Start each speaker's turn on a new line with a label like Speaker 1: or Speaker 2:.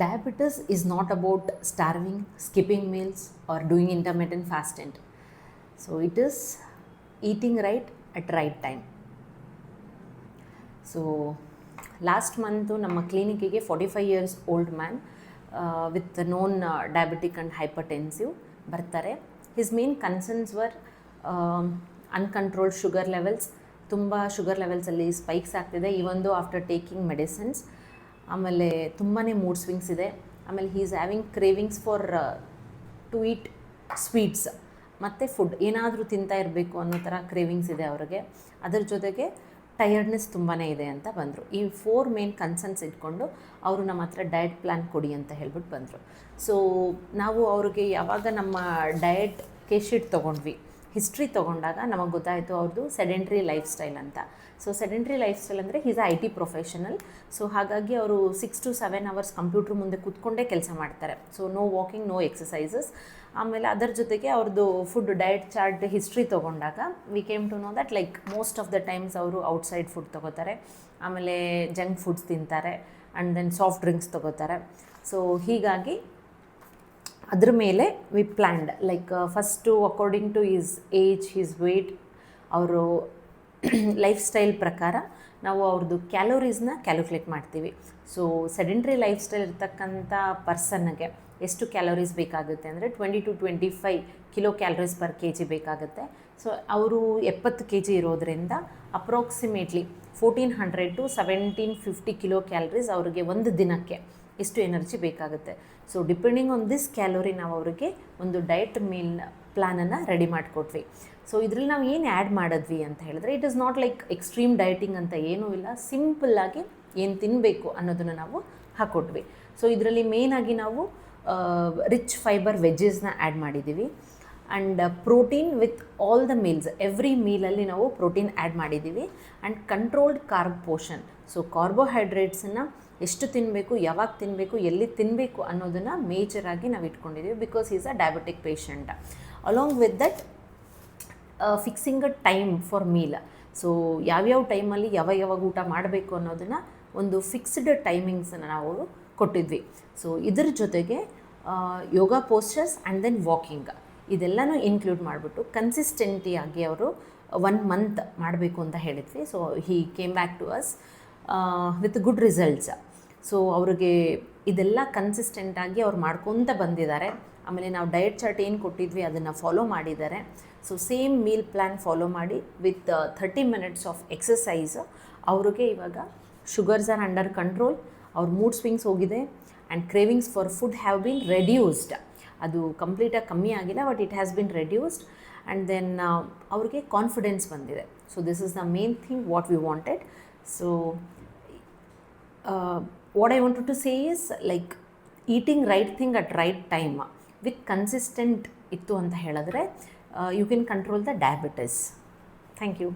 Speaker 1: Diabetes is not about starving, skipping meals, or doing intermittent fasting. So it is eating right at right time. So last month ನಮ್ಮ ಕ್ಲಿನಿಕ್ಕಿಗೆ 45 years old man with known diabetic and hypertensive ಬರ್ತಾರೆ. His main concerns were uncontrolled sugar levels. ತುಂಬ sugar ಲೆವೆಲ್ಸಲ್ಲಿ spikes ಆಗ್ತಿದೆ even though after taking medicines. ಆಮೇಲೆ ತುಂಬಾ mood swings ಇದೆ. ಆಮೇಲೆ he is having cravings for to eat sweets ಮತ್ತು food ಏನಾದರೂ ತಿಂತಾ ಇರಬೇಕು ಅನ್ನೋ ಥರ ಕ್ರೇವಿಂಗ್ಸ್ ಇದೆ ಅವ್ರಿಗೆ. ಅದರ ಜೊತೆಗೆ ಟಯರ್ಡ್ನೆಸ್ ತುಂಬಾ ಇದೆ ಅಂತ ಬಂದರು. ಈ 4 ಮೇನ್ ಕನ್ಸರ್ನ್ಸ್ ಇಟ್ಕೊಂಡು ಅವರು ನಮ್ಮ ಹತ್ರ ಡಯಟ್ ಪ್ಲ್ಯಾನ್ ಕೊಡಿ ಅಂತ ಹೇಳ್ಬಿಟ್ಟು ಬಂದರು. ಸೊ ನಾವು ಅವ್ರಿಗೆ ಯಾವಾಗ ನಮ್ಮ ಡಯಟ್ ಕೇಸ್ ಶೀಟ್ ತೊಗೊಂಡ್ವಿ, ಹಿಸ್ಟ್ರಿ ತೊಗೊಂಡಾಗ ನಮಗೆ ಗೊತ್ತಾಯಿತು ಅವ್ರದ್ದು ಸೆಡೆಂಟ್ರಿ ಲೈಫ್ ಸ್ಟೈಲ್ ಅಂತ. ಸೊ ಸೆಡೆಂಟ್ರಿ ಲೈಫ್ ಸ್ಟೈಲ್ ಅಂದರೆ is I T professional. So ಹಾಗಾಗಿ ಅವರು 6 to 7 hours ಕಂಪ್ಯೂಟ್ರ್ ಮುಂದೆ ಕೂತ್ಕೊಂಡೇ ಕೆಲಸ ಮಾಡ್ತಾರೆ. So no walking, no exercises. ಆಮೇಲೆ ಅದರ ಜೊತೆಗೆ ಅವ್ರದ್ದು ಫುಡ್ ಡಯಟ್ ಚಾರ್ಟ್ ಹಿಸ್ಟ್ರಿ ತೊಗೊಂಡಾಗ we came to know that like most of the times ಅವರು ಔಟ್ಸೈಡ್ ಫುಡ್ ತೊಗೋತಾರೆ, ಆಮೇಲೆ ಜಂಕ್ ಫುಡ್ಸ್ ತಿಂತಾರೆ, ಆ್ಯಂಡ್ ದೆನ್ ಸಾಫ್ಟ್ ಡ್ರಿಂಕ್ಸ್ ತೊಗೋತಾರೆ. ಸೊ ಹೀಗಾಗಿ ಅದ್ರ ಮೇಲೆ we planned like first according to his age, his weight, ಅವರು ಲೈಫ್ ಸ್ಟೈಲ್ ಪ್ರಕಾರ ನಾವು ಅವ್ರದ್ದು ಕ್ಯಾಲೋರೀಸ್ನ ಕ್ಯಾಲ್ಕುಲೇಟ್ ಮಾಡ್ತೀವಿ. ಸೊ ಸೆಡೆಂಟ್ರಿ ಲೈಫ್ ಸ್ಟೈಲ್ ಇರ್ತಕ್ಕಂಥ ಪರ್ಸನ್ಗೆ ಎಷ್ಟು ಕ್ಯಾಲೋರೀಸ್ ಬೇಕಾಗುತ್ತೆ ಅಂದರೆ 20 to 25 kilo calories per kg ಬೇಕಾಗುತ್ತೆ. ಸೊ ಅವರು 70 kg ಇರೋದರಿಂದ ಅಪ್ರಾಕ್ಸಿಮೇಟ್ಲಿ 1400 to 1750 ಕಿಲೋ ಕ್ಯಾಲರೀಸ್ ಅವ್ರಿಗೆ ಒಂದು ದಿನಕ್ಕೆ ಎಷ್ಟು ಎನರ್ಜಿ ಬೇಕಾಗುತ್ತೆ. So depending on this calorie ನಾವು ಅವರಿಗೆ ಒಂದು ಡಯಟ್ ಮೀಲ್ ಪ್ಲ್ಯಾನನ್ನು ರೆಡಿ ಮಾಡಿಕೊಟ್ವಿ. ಸೊ ಇದರಲ್ಲಿ ನಾವು ಏನು ಆ್ಯಡ್ ಮಾಡಿದ್ವಿ ಅಂತ ಹೇಳಿದ್ರೆ, it is not like extreme dieting ಅಂತ ಏನೂ ಇಲ್ಲ, ಸಿಂಪಲ್ಲಾಗಿ ಏನು ತಿನ್ನಬೇಕು ಅನ್ನೋದನ್ನು ನಾವು ಹಾಕ್ಕೊಟ್ವಿ. ಸೊ ಇದರಲ್ಲಿ ಮೇಯ್ನಾಗಿ ನಾವು ರಿಚ್ ಫೈಬರ್ ವೆಜ್ಜಸ್ನ ಆ್ಯಡ್ ಮಾಡಿದ್ದೀವಿ. And protein with all the meals, every ಮೀಲಲ್ಲಿ ನಾವು ಪ್ರೋಟೀನ್ ಆ್ಯಡ್ ಮಾಡಿದ್ದೀವಿ. And controlled carb portion. So ಕಾರ್ಬೋಹೈಡ್ರೇಟ್ಸನ್ನು ಎಷ್ಟು ತಿನ್ನಬೇಕು, ಯಾವಾಗ ತಿನ್ನಬೇಕು, ಎಲ್ಲಿ ತಿನ್ನಬೇಕು ಅನ್ನೋದನ್ನು ಮೇಜರಾಗಿ ನಾವು ಇಟ್ಕೊಂಡಿದ್ದೀವಿ. Because is a diabetic patient. Along with that fixing a time for meal. So ಯಾವ್ಯಾವ ಟೈಮಲ್ಲಿ ಯಾವಾಗ ಊಟ ಮಾಡಬೇಕು ಅನ್ನೋದನ್ನು ಒಂದು ಫಿಕ್ಸ್ಡ್ ಟೈಮಿಂಗ್ಸನ್ನು ನಾವು ಕೊಟ್ಟಿದ್ವಿ. ಸೊ ಇದರ ಜೊತೆಗೆ yoga postures and then walking ಇದೆಲ್ಲನೂ ಇನ್ಕ್ಲೂಡ್ ಮಾಡಿಬಿಟ್ಟು ಕನ್ಸಿಸ್ಟೆಂಟಿಯಾಗಿ ಅವರು 1 month ಮಾಡಬೇಕು ಅಂತ ಹೇಳಿದ್ವಿ. So he came back to us with good results. So ಅವ್ರಿಗೆ ಇದೆಲ್ಲ ಕನ್ಸಿಸ್ಟೆಂಟಾಗಿ ಅವ್ರು ಮಾಡ್ಕೊತ ಬಂದಿದ್ದಾರೆ. ಆಮೇಲೆ ನಾವು ಡಯಟ್ ಚಾರ್ಟ್ ಏನು ಕೊಟ್ಟಿದ್ವಿ ಅದನ್ನು ಫಾಲೋ ಮಾಡಿದ್ದಾರೆ. So same meal plan follow ಮಾಡಿ ವಿತ್ 30 minutes ಆಫ್ ಎಕ್ಸಸೈಸ್ ಅವ್ರಿಗೆ ಇವಾಗ ಶುಗರ್ಸ್ ಆರ್ ಅಂಡರ್ ಕಂಟ್ರೋಲ್, ಅವ್ರ ಮೂಡ್ ಸ್ವಿಂಗ್ಸ್ ಹೋಗಿದೆ, and cravings for food have been reduced. ಅದು ಕಂಪ್ಲೀಟಾಗಿ ಕಮ್ಮಿ ಆಗಿಲ್ಲ, but it has been reduced. And then ಅವ್ರಿಗೆ ಕಾನ್ಫಿಡೆನ್ಸ್ ಬಂದಿದೆ. So this is the main thing what we wanted. So what I wanted to say is like eating right thing at right time with consistent ಇತ್ತು ಅಂತ ಹೇಳಿದ್ರೆ you can control the diabetes. Thank you.